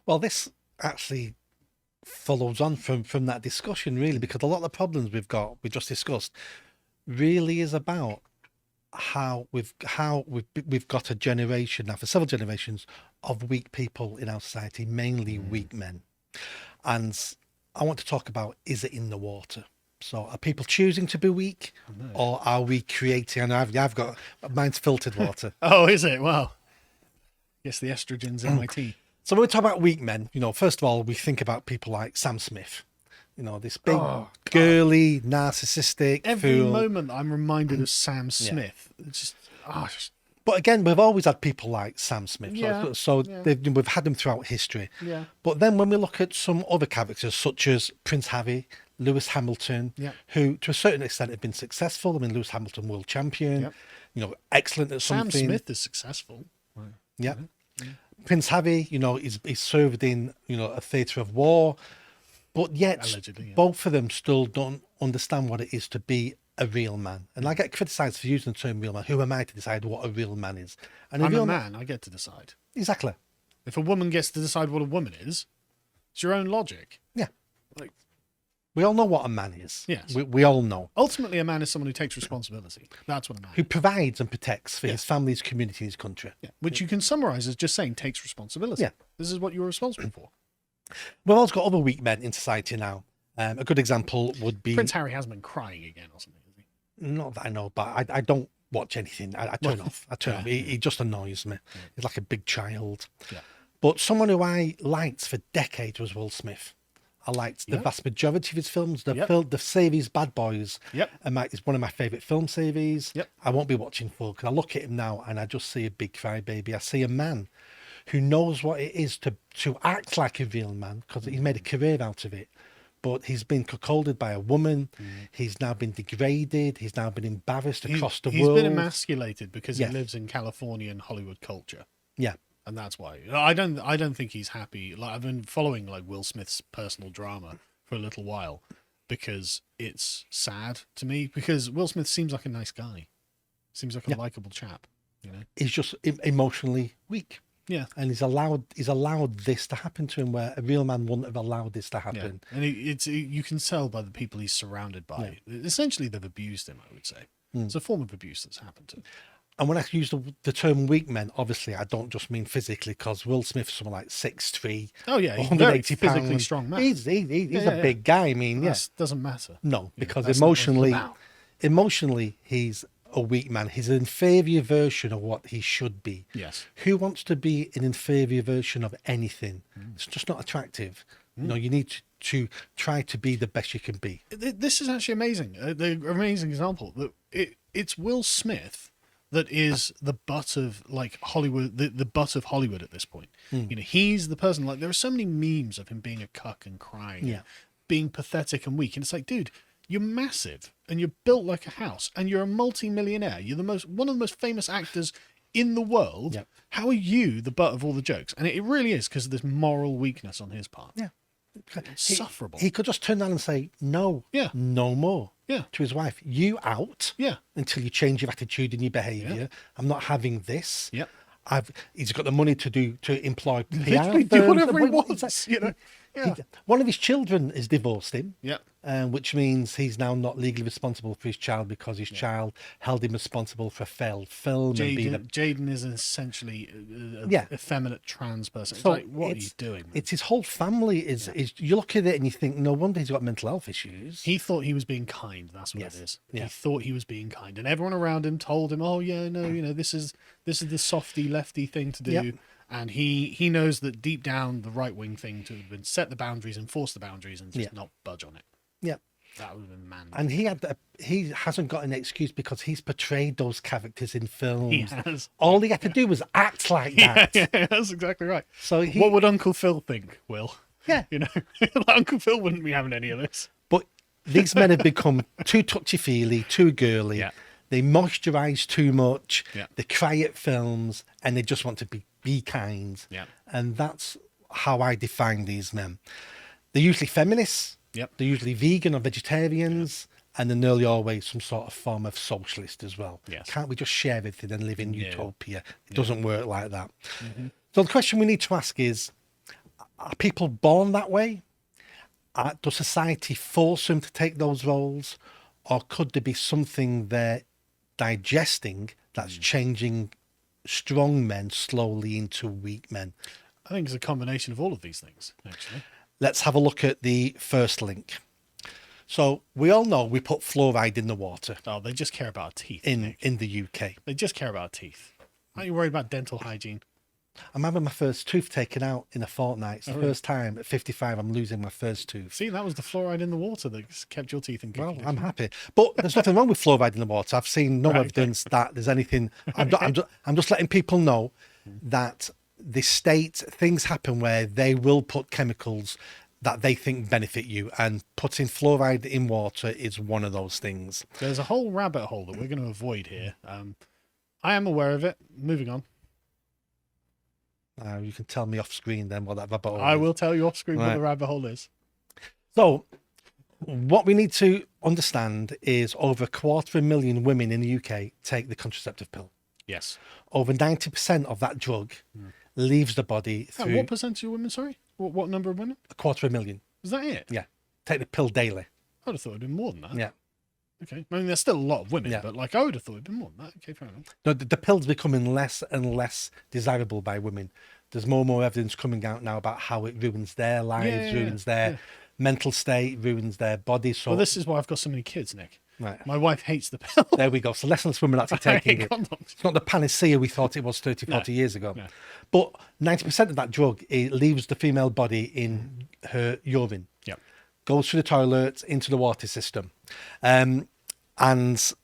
Well, this actually follows on from that discussion, really, because a lot of the problems we just discussed, really is about how we've got a generation now, for several generations, of weak people in our society, mainly weak men. And I want to talk about, is it in the water? So are people choosing to be weak, or are we creating? And I've got, mine's filtered water. Oh, is it? Wow. Yes, the estrogen's in my tea. So when we talk about weak men, first of all, we think about people like Sam Smith. This big, girly, narcissistic Every fool. moment I'm reminded of Sam Smith. It's just, But again, we've always had people like Sam Smith. Yeah, So yeah. we've had them throughout history. Yeah. But then when we look at some other characters, such as Prince Harry, Lewis Hamilton, Yeah. who to a certain extent have been successful. I mean, Lewis Hamilton, world champion, excellent at Sam something. Smith is successful. Yeah. Prince Harry, he's served in, a theatre of war, but yet Allegedly, yeah. both of them still don't understand what it is to be a real man. And I get criticised for using the term real man. Who am I to decide what a real man is? And I'm real a man. I get to decide. Exactly. If a woman gets to decide what a woman is, it's your own logic. Yeah. Like, We all know what a man is. Yes. We all know. ultimately, a man is someone who takes responsibility. That's what a man Who is. provides and protects for his family, his community, his country. Yeah. Which you can summarise as just saying takes responsibility. Yeah. This is what you're responsible for. We've also got other weak men in society now. A good example would be... Prince Harry hasn't been crying again or something, has he? Not that I know, but I don't watch anything. I turn off. I turn off. He just annoys me. He's like a big child. Yeah. But someone who I liked for decades was Will Smith. I liked the vast majority of his films. The series Bad Boys is one of my favourite film series. Yep. I won't be watching full because I look at him now and I just see a big crybaby. I see a man who knows what it is to act like a real man because he's made a career out of it. But he's been cuckolded by a woman. He's now been degraded. He's now been embarrassed across the world. He's been emasculated because he lives in Californian Hollywood culture. Yeah. And that's why I don't think he's happy. Like, I've been following like Will Smith's personal drama for a little while because it's sad to me because Will Smith seems like a nice guy. Seems like a likable chap, He's just emotionally weak. Yeah. And he's allowed this to happen to him where a real man wouldn't have allowed this to happen. Yeah. And you can tell by the people he's surrounded by. Yeah. Essentially, they've abused him, I would say. It's a form of abuse that's happened to him. And when I use the term weak men, obviously, I don't just mean physically, because Will Smith's someone like 6'3". Oh, yeah. He's 180 very pounds. physically strong man. He's a big guy. I mean, Doesn't matter. No, because emotionally, he's a weak man. He's an inferior version of what he should be. Yes. Who wants to be an inferior version of anything? It's just not attractive. You need to try to be the best you can be. This is actually amazing. The amazing example that it's Will Smith that is the butt of like Hollywood, the butt of Hollywood at this point. He's the person. Like, there are so many memes of him being a cuck and crying, being pathetic and weak, and it's like, dude, you're massive and you're built like a house and you're a multi-millionaire. You're one of the most famous actors in the world. Yep. How are you the butt of all the jokes? And it really is because of this moral weakness on his part. Yeah. Insufferable. He could just turn around and say, no, no more to his wife. You out until you change your attitude and your behaviour. Yeah. I'm not having this. Yeah. He's got the money to employ PR Literally do whatever he wants. Exactly. One of his children has divorced him. Yeah. Which means he's now not legally responsible for his child because his child held him responsible for a failed film. Jaden is essentially an effeminate trans person. So it's like, what are you doing? Man? It's his whole family. Is you look at it and you think, no wonder he's got mental health issues. He thought he was being kind. That's what it is. Yeah. He thought he was being kind, and everyone around him told him, "Oh yeah, no, this is the softy lefty thing to do." Yep. And he knows that deep down the right wing thing to have been set the boundaries, enforce the boundaries, and just not budge on it. Yeah. That would have been man. And he hasn't got an excuse because he's portrayed those characters in films. He has. All he had to do was act like that. Yeah, that's exactly right. So what would Uncle Phil think, Will? Yeah. Uncle Phil wouldn't be having any of this. But these men have become too touchy-feely, too girly. Yeah. They moisturise too much. Yeah. They cry at films and they just want to be kind. Yeah. And that's how I define these men. They're usually feminists. Yep. They're usually vegan or vegetarians, and they're nearly always some sort of form of socialist as well. Yes. Can't we just share everything and live in utopia? It doesn't work like that. Mm-hmm. So the question we need to ask is, Are people born that way? Does society force them to take those roles? Or could there be something they're digesting that's changing strong men slowly into weak men? I think it's a combination of all of these things, actually. Let's have a look at the first link. So we all know we put fluoride in the water Oh, they just care about our teeth. in the UK. They just care about our teeth. Aren't you worried about dental hygiene? I'm having my first tooth taken out in a fortnight. It's the really? first time at 55 I'm losing my first tooth. See, that was the fluoride in the water that kept your teeth in good Well, condition. I'm happy. But there's nothing wrong with fluoride in the water. I've seen no Right. evidence that there's anything. I'm just letting people know that the state, things happen where they will put chemicals that they think benefit you, and putting fluoride in water is one of those things. There's a whole rabbit hole that we're going to avoid here. I am aware of it. Moving on. You can tell me off screen then what that rabbit hole I is. will tell you off screen what Right. the rabbit hole is. So, what we need to understand is over 250,000 women in the UK take the contraceptive pill. Yes. Over 90% of that drug leaves the body through What percentage of women, sorry? What number of women? 250,000. Is that it? Yeah. Take the pill daily. I would have thought it'd been more than that. Yeah. Okay. I mean, there's still a lot of women, Yeah. but I would have thought it'd been more than that. Okay, fair enough. No, the pill's becoming less and less desirable by women. There's more and more evidence coming out now about how it ruins their lives, ruins their mental state, ruins their body. So Well, this is why I've got so many kids, Nick. right. My wife hates the pill. There we go. So less and less women actually taking it. Condoms. It's not the panacea we thought it was 30, 40 years ago. No. But 90% of that drug, it leaves the female body in her urine. Yep. Goes through the toilet into the water system. And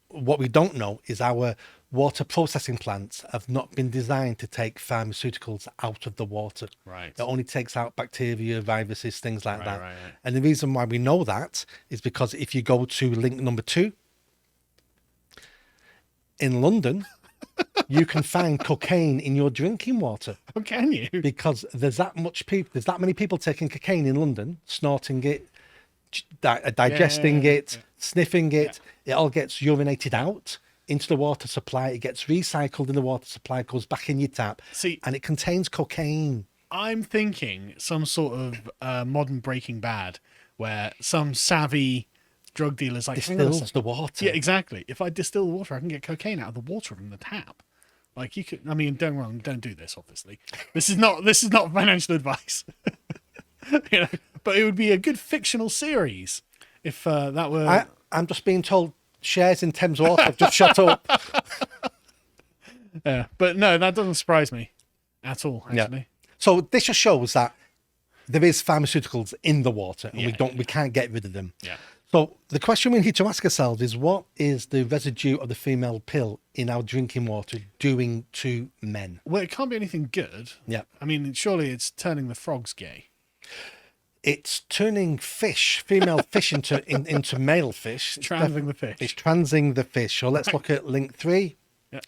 what we don't know is our water processing plants have not been designed to take pharmaceuticals out of the water. Right. It only takes out bacteria, viruses, things like that. Right. And the reason why we know that is because if you go to link number 2, in London, you can find cocaine in your drinking water Oh, can you? because there's that many people taking cocaine in London, snorting it, digesting it, sniffing it. It all gets urinated out into the water supply. It gets recycled in the water supply, goes back in your tap. See, and it contains cocaine. I'm thinking some sort of modern Breaking Bad where some savvy drug dealer's like, hang on a Distills sec. the water. Yeah, exactly. If I distill water, I can get cocaine out of the water from the tap. Like you could, I mean, don't do this. Obviously, this is not financial advice. You know, but it would be a good fictional series if that were. I'm just being told shares in Thames Water have just shut up. Yeah, but no, that doesn't surprise me at all. Actually, So this just shows that there is pharmaceuticals in the water, and Yeah, we can't get rid of them. yeah. So the question we need to ask ourselves is, what is the residue of the female pill in our drinking water doing to men? Well, it can't be anything good. Yeah. I mean, surely it's turning the frogs gay. It's turning female fish into male fish. Transing the fish. It's transing the fish. So let's look at link 3. Yeah.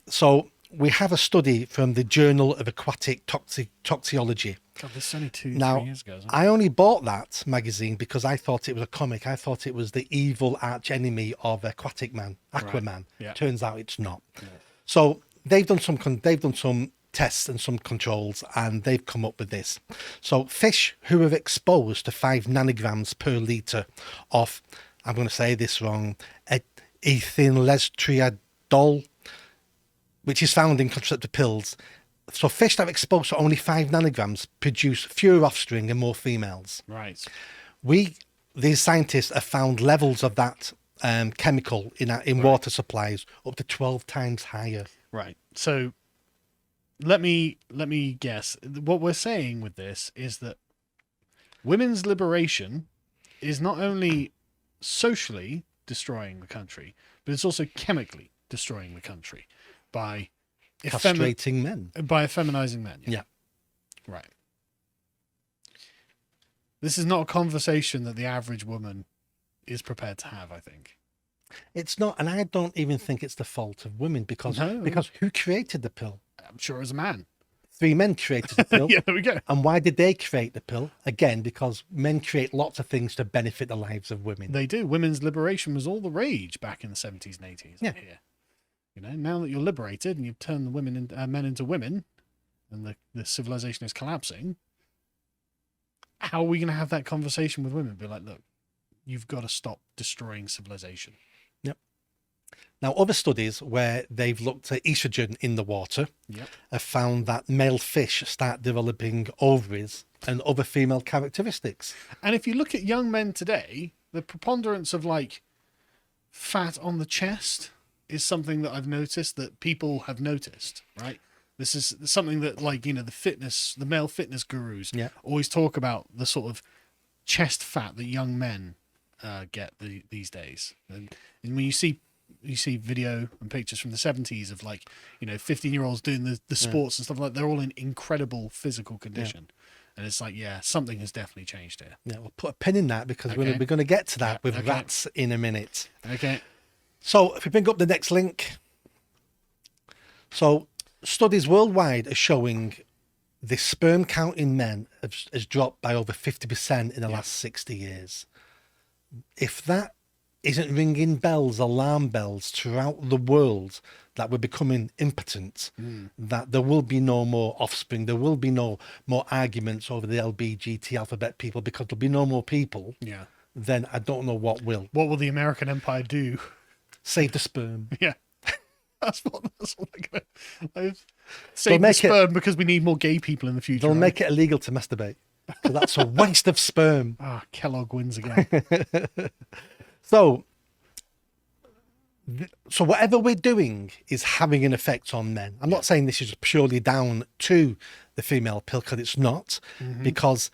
So we have a study from the Journal of Aquatic Toxicology. God, this is only 3 years ago. Isn't it? I only bought that magazine because I thought it was a comic. I thought it was the evil arch enemy of Aquatic Man, Aquaman. Right. Yeah. Turns out it's not. Yeah. So they've done some tests and some controls, and they've come up with this. So fish who are exposed to 5 nanograms per litre of, I'm going to say this wrong, ethinylestradiol, which is found in contraceptive pills. So fish that are exposed to only 5 nanograms produce fewer offspring and more females. Right. These scientists have found levels of that chemical in water supplies up to 12 times higher. Right. So let me guess. What we're saying with this is that women's liberation is not only socially destroying the country, but it's also chemically destroying the country by Castrating men. By effeminizing men. Yeah. Right. This is not a conversation that the average woman is prepared to have, I think. It's not, and I don't even think it's the fault of women because who created the pill? I'm sure as a man. 3 men created the pill. Yeah, there we go. And why did they create the pill? Again, because men create lots of things to benefit the lives of women. They do. Women's liberation was all the rage back in the 70s and 80s. Yeah. Here. You know, now that you're liberated and you've turned the men into women, and the civilization is collapsing, how are we going to have that conversation with women? Be like, look, you've got to stop destroying civilization. Yep. Now, other studies where they've looked at estrogen in the water Yep. have found that male fish start developing ovaries and other female characteristics. And if you look at young men today, the preponderance of like fat on the chest is something that I've noticed, that people have noticed, right? This is something that, like, you know, the male fitness gurus Yeah. always talk about, the sort of chest fat that young men get these days. And when you see video and pictures from the 70s of, like, you know, 15-year-olds doing the sports and stuff like that, they're all in incredible physical condition. And it's like, yeah, something has definitely changed here. Yeah, we'll put a pin in that because Okay. we're going to get to that with okay. rats in a minute. Okay. So if we bring up the next link. So studies worldwide are showing the sperm count in men has dropped by over 50% in the last 60 years. If that isn't ringing bells, alarm bells throughout the world that we're becoming impotent, that there will be no more offspring, there will be no more arguments over the LBGT alphabet people because there'll be no more people, Yeah. then I don't know what will. What will the American Empire do? Save the sperm. Yeah. That's what they're gonna They'll save the make it- sperm because we need more gay people in the future. They'll right? make it illegal to masturbate because that's a waste of sperm. Kellogg wins again. So whatever we're doing is having an effect on men. I'm not saying this is purely down to the female pill, because it's not, because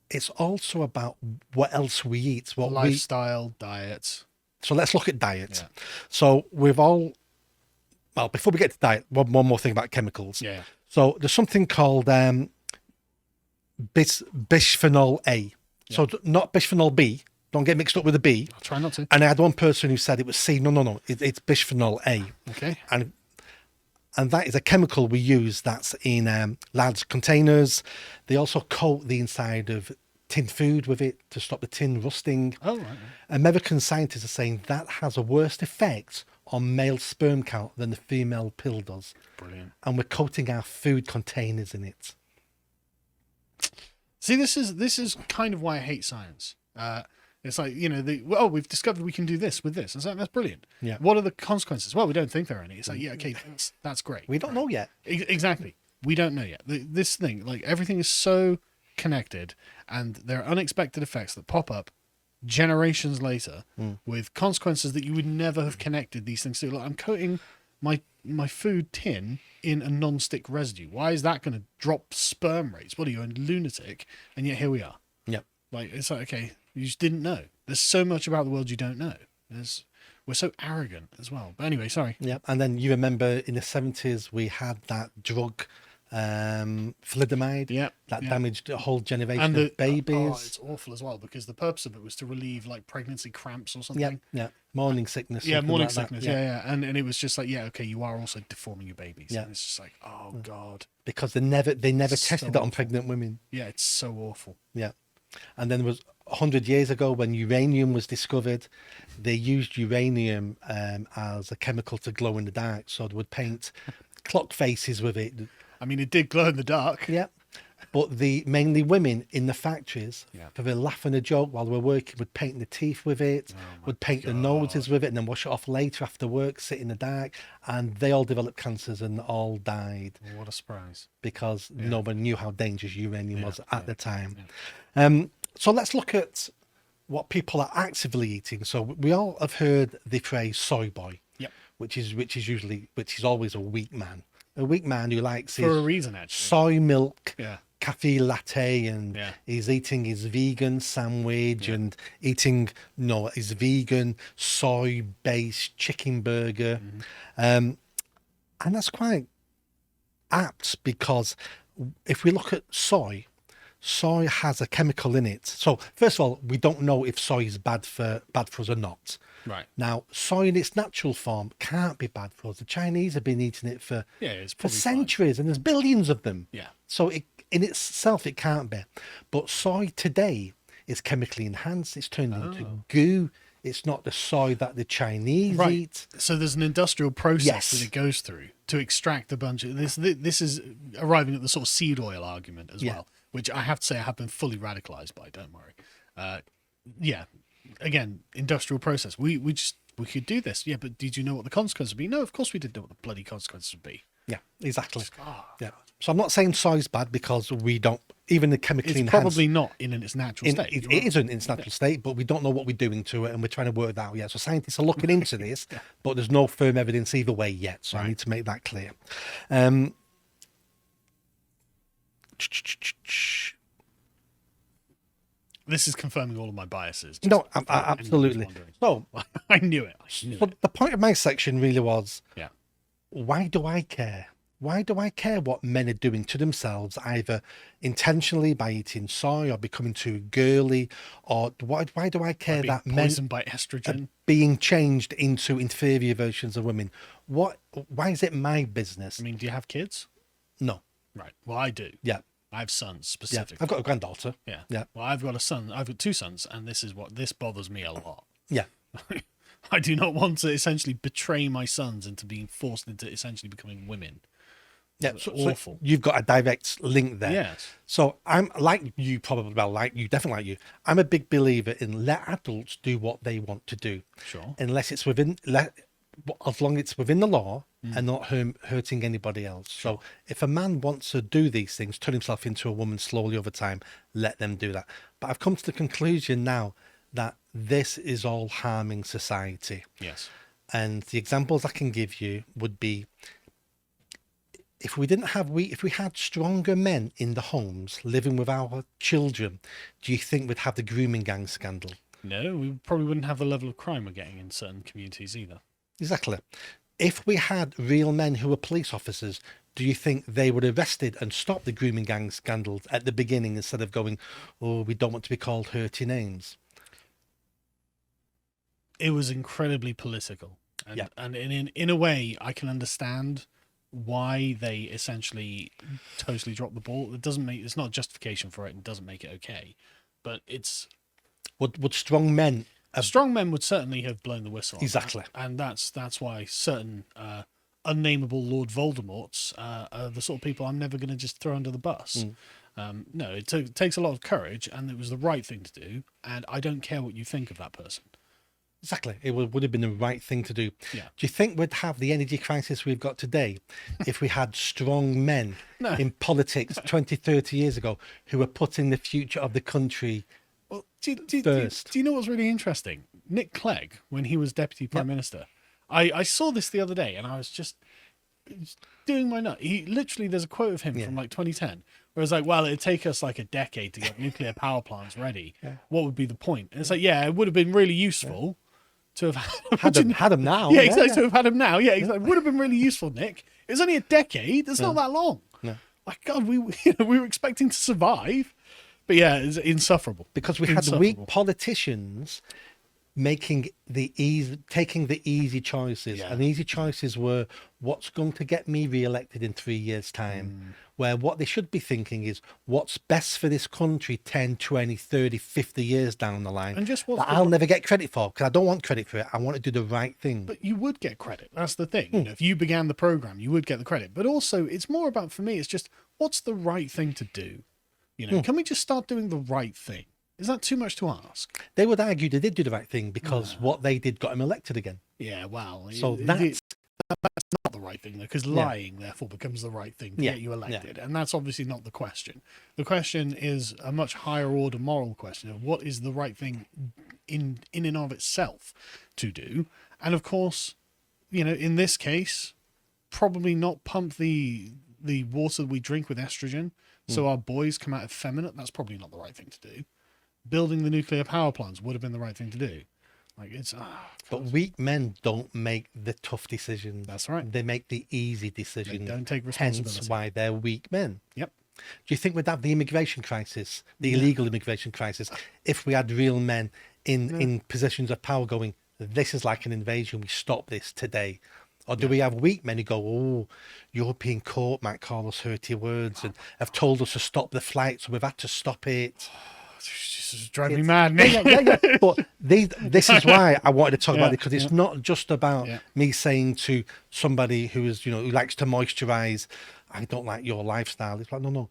it's also about what else we eat, what we. Lifestyle, diet. So let's look at diet. Yeah. So well, before we get to diet, one more thing about chemicals. Yeah. So there's something called bisphenol A. So not bisphenol B. Don't get mixed up with the B. I'll try not to. And I had one person who said it was C. No. It's bisphenol A. Okay. And that is a chemical we use that's in large containers. They also coat the inside of tin food with it to stop the tin rusting. Oh, right. American scientists are saying that has a worse effect on male sperm count than the female pill does. Brilliant. And we're coating our food containers in it. See, this is kind of why I hate science. It's like, you know, we've discovered we can do this with this. It's like, that's brilliant. Yeah. What are the consequences? Well, we don't think there are any. It's like, yeah, okay, that's great. We don't know yet. Exactly. We don't know yet. This thing, like, everything is so connected, and there are unexpected effects that pop up generations later with consequences that you would never have connected these things to. Like, I'm coating my food tin in a non-stick residue. Why is that going to drop sperm rates? What are you, a lunatic? And yet here we are. Yep. Like, it's like, okay, you just didn't know. There's so much about the world you don't know. We're so arrogant as well. But anyway, sorry. Yep. And then you remember in the 70s we had that drug thalidomide that damaged a whole generation of babies. Oh, it's awful as well, because the purpose of it was to relieve, like, pregnancy cramps or something. Yeah. Morning sickness. Yeah, something morning like that. sickness. Yeah. And it was just like, yeah, okay, you are also deforming your babies. Yeah. And it's just like, oh God. Because they never So tested it on awful. pregnant women. Yeah, it's so awful. Yeah. And then there was 100 years ago when uranium was discovered, they used uranium as a chemical to glow in the dark. So they would paint clock faces with it. I mean, it did glow in the dark. Yeah. But mainly women in the factories, Yeah. for the laugh and a joke while they were working, would paint the teeth with it, would paint the noses with it, and then wash it off later after work, sit in the dark. And they all developed cancers and all died What a surprise. because nobody knew how dangerous uranium was at the time. Yeah. So let's look at what people are actively eating. So we all have heard the phrase soy boy, Yep. which is always a weak man who likes For a his reason, actually. soy milk, Yeah. cafe latte, and Yeah. he's eating his vegan sandwich and eating his vegan soy based chicken burger. And that's quite apt, because if we look at soy has a chemical in it. So first of all, we don't know if soy is bad for us or not. Right. Now, soy in its natural form can't be bad for us. The Chinese have been eating it for It's for probably fine. centuries, and there's billions of them. Yeah. So in itself, it can't be. But soy today is chemically enhanced. It's turned into goo. It's not the soy that the Chinese Right. eat. So there's an industrial process Yes. that it goes through to extract a bunch of this. This is arriving at the sort of seed oil argument as well, which I have to say I have been fully radicalized by. Don't worry. Yeah, again, industrial process. We could do this. Yeah, but did you know what the consequences would be? No, of course we didn't know what the bloody consequences would be. Yeah, exactly. Oh, Yeah. So I'm not saying soy's bad because we don't, even the chemically it's enhanced. probably not in its natural state. It isn't in its natural state, but we don't know what we're doing to it, and we're trying to work that out yet. So scientists are looking into this, but there's no firm evidence either way yet. So I need to make that clear. This is confirming all of my biases. No, absolutely. So I knew it. So the point of my section really was, Yeah. why do I care? Why do I care what men are doing to themselves, either intentionally by eating soy or becoming too girly, or why do I care that men poisoned by estrogen are being changed into inferior versions of women? Why is it my business? I mean, do you have kids? No. Right. Well, I do. Yeah. I have sons Yeah. specifically. I've got a granddaughter. Yeah. Yeah. Well, I've got a son. I've got two sons, and this bothers me a lot. Yeah. I do not want to essentially betray my sons into being forced into essentially becoming women. Yeah, It's so awful. you've got a direct link there. Yes. So I'm like you, probably, well, like you, definitely like you. I'm a big believer in let adults do what they want to do. Sure. Unless it's as long as it's within the law and not hurting anybody else. So if a man wants to do these things, turn himself into a woman slowly over time, let them do that. But I've come to the conclusion now that this is all harming society. Yes. And the examples I can give you would be, if we had stronger men in the homes living with our children, do you think we'd have the grooming gang scandal? No, we probably wouldn't have the level of crime we're getting in certain communities either. Exactly. If we had real men who were police officers, do you think they would have arrested and stopped the grooming gang scandals at the beginning instead of going, oh, we don't want to be called hurty names? It was incredibly political. And in a way, I can understand why they essentially totally dropped the ball. It's not justification for it and doesn't make it okay. But it's... Would strong men... Strong men would certainly have blown the whistle on Exactly. that. And that's why certain unnameable Lord Voldemorts are the sort of people I'm never going to just throw under the bus. No, it takes a lot of courage, and it was the right thing to do, and I don't care what you think of that person. Exactly. It would have been the right thing to do. Yeah. Do you think we'd have the energy crisis we've got today if we had strong men in politics 20, 30 years ago who were putting the future of the country Well, first? Do you know what's really interesting? Nick Clegg, when he was Deputy Prime Minister, I saw this the other day, and I was just doing my nut. There's a quote of him from like 2010, where it's like, well, it'd take us like a decade to get nuclear power plants ready. What would be the point? And it's like, yeah, it would have been really useful to have had them now. Yeah, exactly. To have had him now. Yeah, exactly. It would have been really useful, Nick. It was only a decade. It's not that long. No. Like, God, we were expecting to survive. But yeah, it's insufferable. Because we had weak politicians taking the easy choices, and the easy choices were what's going to get me re-elected in 3 years' time, where what they should be thinking is what's best for this country 10, 20, 30, 50 years down the line, and just that I'll never get credit for, because I don't want credit for it. I want to do the right thing. But you would get credit. That's the thing. You know, if you began the program, you would get the credit. But also, it's more about, for me, it's just what's the right thing to do. You know, can we just start doing the right thing? Is that too much to ask? They would argue they did do the right thing because what they did got him elected again. Yeah, well, so that's not the right thing, though, because lying, therefore, becomes the right thing to get you elected. And that's obviously not the question. The question is a much higher order moral question of what is the right thing in and of itself to do. And of course, you know, in this case, probably not pump the water we drink with estrogen so our boys come out effeminate. That's probably not the right thing to do. Building the nuclear power plants would have been the right thing to do. Like, it's but weak men don't make the tough decisions. That's right. They make the easy decisions. They don't take responsibility. Hence why they're weak men. Yep. Do you think we'd have the immigration crisis, the illegal immigration crisis, if we had real men in positions of power going, this is like an invasion, we stop this today? Or do we have weak men who go, oh, European court might call us hurty words and have told us to stop the flight, so we've had to stop it? This is driving me mad, Nick. Yeah. But this is why I wanted to talk about it, because it's not just about me saying to somebody who likes to moisturize, I don't like your lifestyle. It's like, no.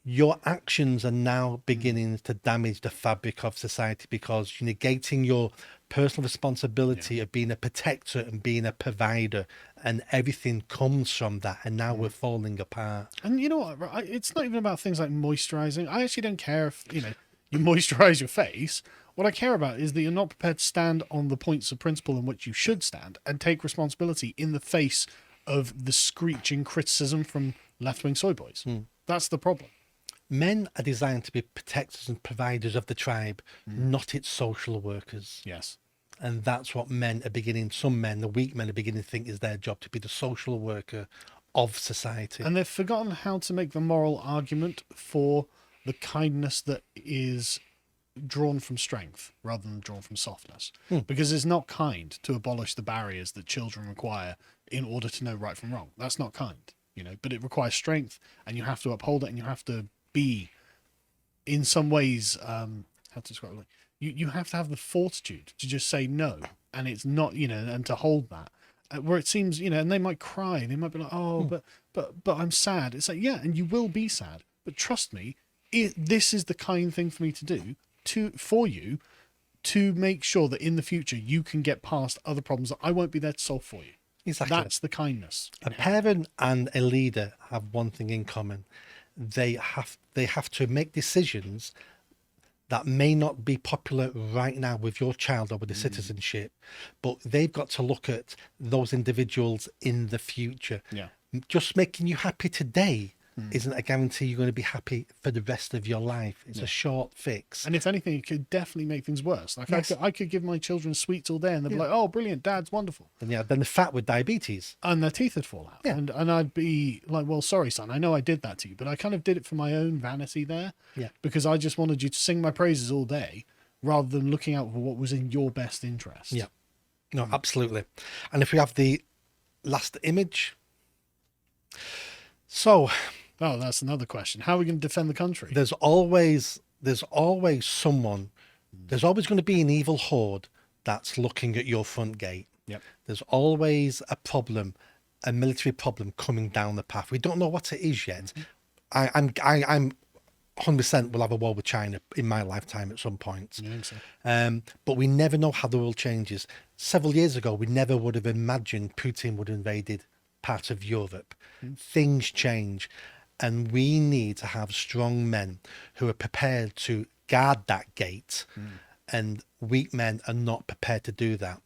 your actions are now beginning to damage the fabric of society because you're negating your personal responsibility of being a protector and being a provider, and everything comes from that, and now we're falling apart. And you know what? It's not even about things like moisturizing. I actually don't care if, you moisturize your face. What I care about is that you're not prepared to stand on the points of principle in which you should stand and take responsibility in the face of the screeching criticism from left-wing soy boys. That's the problem. Men are designed to be protectors and providers of the tribe, not its social workers. Yes. And that's what some men, the weak men, are beginning to think is their job, to be the social worker of society. And they've forgotten how to make the moral argument for the kindness that is drawn from strength rather than drawn from softness. Because it's not kind to abolish the barriers that children require in order to know right from wrong. That's not kind, but it requires strength, and you have to uphold it, and you have to be, in some ways, how to describe it? You have to have the fortitude to just say no, and it's not, and to hold that. Where it seems, and they might cry, they might be like, oh, but I'm sad. It's like, yeah, and you will be sad, but trust me, this is the kind thing for me to do for you to make sure that in the future you can get past other problems that I won't be there to solve for you. Exactly. That's the kindness. A parent and a leader have one thing in common. They have to make decisions that may not be popular right now with your child or with the citizenship, but they've got to look at those individuals in the future. Yeah. Just making you happy today isn't a guarantee you're going to be happy for the rest of your life. It's a short fix. And if anything, it could definitely make things worse. Like Yes. I could give my children sweets all day and they'd be like, oh, brilliant, Dad's wonderful. And then the fat with diabetes. And their teeth would fall out. Yeah. And I'd be like, well, sorry, son, I know I did that to you, but I kind of did it for my own vanity there. Yeah. Because I just wanted you to sing my praises all day rather than looking out for what was in your best interest. Yeah. No, absolutely. And if we have the last image. So... Oh, that's another question. How are we going to defend the country? There's always someone, there's always going to be an evil horde that's looking at your front gate. Yep. There's always a problem, a military problem coming down the path. We don't know what it is yet. I'm 100% will have a war with China in my lifetime at some point. I think so. But we never know how the world changes. Several years ago, we never would have imagined Putin would have invaded part of Europe. Things change. And we need to have strong men who are prepared to guard that gate. And weak men are not prepared to do that.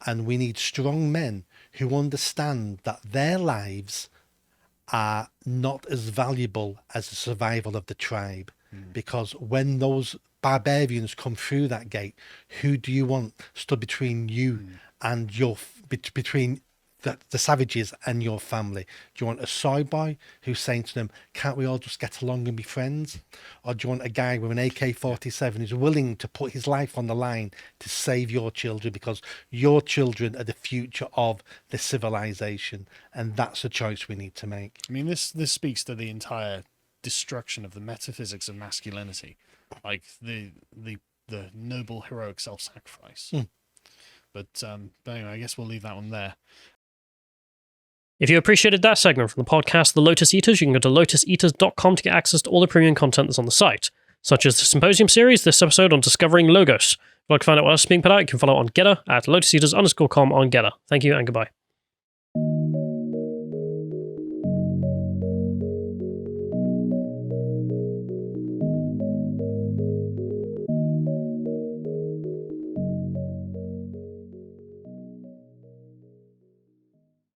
And we need strong men who understand that their lives are not as valuable as the survival of the tribe. Because when those barbarians come through that gate, who do you want stood between you and between the savages and your family? Do you want a soy boy who's saying to them, can't we all just get along and be friends? Or do you want a guy with an AK-47 who's willing to put his life on the line to save your children, because your children are the future of the civilization? And that's a choice we need to make. I mean, this speaks to the entire destruction of the metaphysics of masculinity, like the noble heroic self-sacrifice. But anyway, I guess we'll leave that one there. If you appreciated that segment from the podcast, The Lotus Eaters, you can go to lotuseaters.com to get access to all the premium content that's on the site, such as the Symposium series, this episode on discovering Logos. If you'd like to find out what else is being put out, you can follow on Getter at lotuseaters_com on Getter. Thank you and goodbye.